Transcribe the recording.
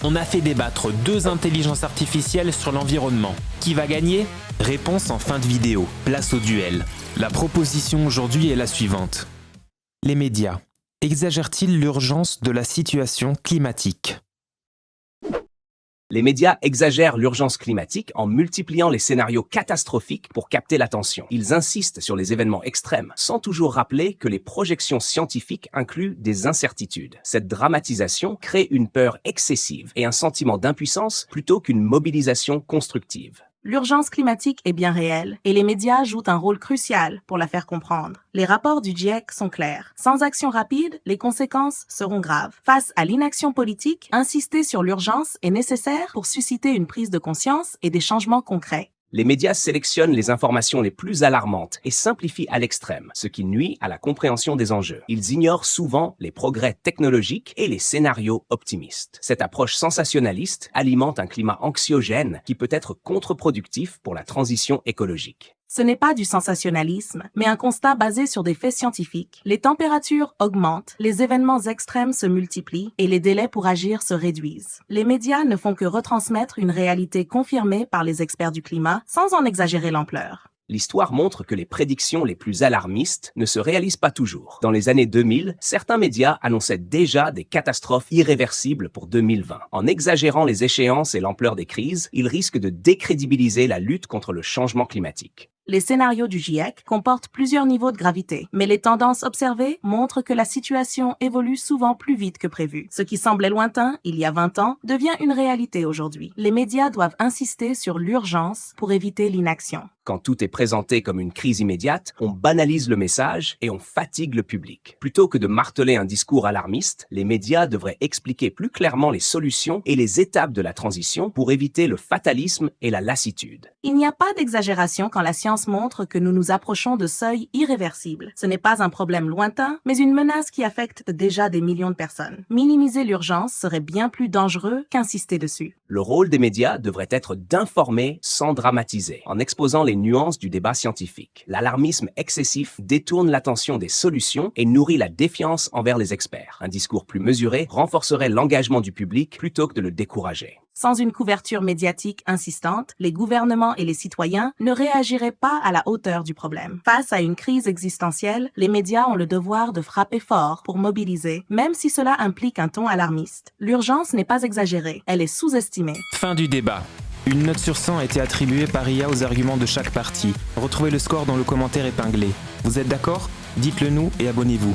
On a fait débattre deux intelligences artificielles sur l'environnement. Qui va gagner? Réponse en fin de vidéo. Place au duel. La proposition aujourd'hui est la suivante. Les médias exagèrent-ils l'urgence de la situation climatique? Les médias exagèrent l'urgence climatique en multipliant les scénarios catastrophiques pour capter l'attention. Ils insistent sur les événements extrêmes, sans toujours rappeler que les projections scientifiques incluent des incertitudes. Cette dramatisation crée une peur excessive et un sentiment d'impuissance plutôt qu'une mobilisation constructive. L'urgence climatique est bien réelle et les médias jouent un rôle crucial pour la faire comprendre. Les rapports du GIEC sont clairs. Sans action rapide, les conséquences seront graves. Face à l'inaction politique, insister sur l'urgence est nécessaire pour susciter une prise de conscience et des changements concrets. Les médias sélectionnent les informations les plus alarmantes et simplifient à l'extrême, ce qui nuit à la compréhension des enjeux. Ils ignorent souvent les progrès technologiques et les scénarios optimistes. Cette approche sensationnaliste alimente un climat anxiogène qui peut être contre-productif pour la transition écologique. Ce n'est pas du sensationnalisme, mais un constat basé sur des faits scientifiques. Les températures augmentent, les événements extrêmes se multiplient et les délais pour agir se réduisent. Les médias ne font que retransmettre une réalité confirmée par les experts du climat sans en exagérer l'ampleur. L'histoire montre que les prédictions les plus alarmistes ne se réalisent pas toujours. Dans les années 2000, certains médias annonçaient déjà des catastrophes irréversibles pour 2020. En exagérant les échéances et l'ampleur des crises, ils risquent de décrédibiliser la lutte contre le changement climatique. Les scénarios du GIEC comportent plusieurs niveaux de gravité, mais les tendances observées montrent que la situation évolue souvent plus vite que prévu. Ce qui semblait lointain il y a 20 ans devient une réalité aujourd'hui. Les médias doivent insister sur l'urgence pour éviter l'inaction. Quand tout est présenté comme une crise immédiate, on banalise le message et on fatigue le public. Plutôt que de marteler un discours alarmiste, les médias devraient expliquer plus clairement les solutions et les étapes de la transition pour éviter le fatalisme et la lassitude. Il n'y a pas d'exagération quand la science montre que nous nous approchons de seuils irréversibles. Ce n'est pas un problème lointain, mais une menace qui affecte déjà des millions de personnes. Minimiser l'urgence serait bien plus dangereux qu'insister dessus. Le rôle des médias devrait être d'informer sans dramatiser, en exposant les nuances du débat scientifique. L'alarmisme excessif détourne l'attention des solutions et nourrit la défiance envers les experts. Un discours plus mesuré renforcerait l'engagement du public plutôt que de le décourager. Sans une couverture médiatique insistante, les gouvernements et les citoyens ne réagiraient pas à la hauteur du problème. Face à une crise existentielle, les médias ont le devoir de frapper fort pour mobiliser, même si cela implique un ton alarmiste. L'urgence n'est pas exagérée, elle est sous-estimée. Fin du débat. Une note sur 100 a été attribuée par IA aux arguments de chaque partie. Retrouvez le score dans le commentaire épinglé. Vous êtes d'accord? Dites-le nous et abonnez-vous.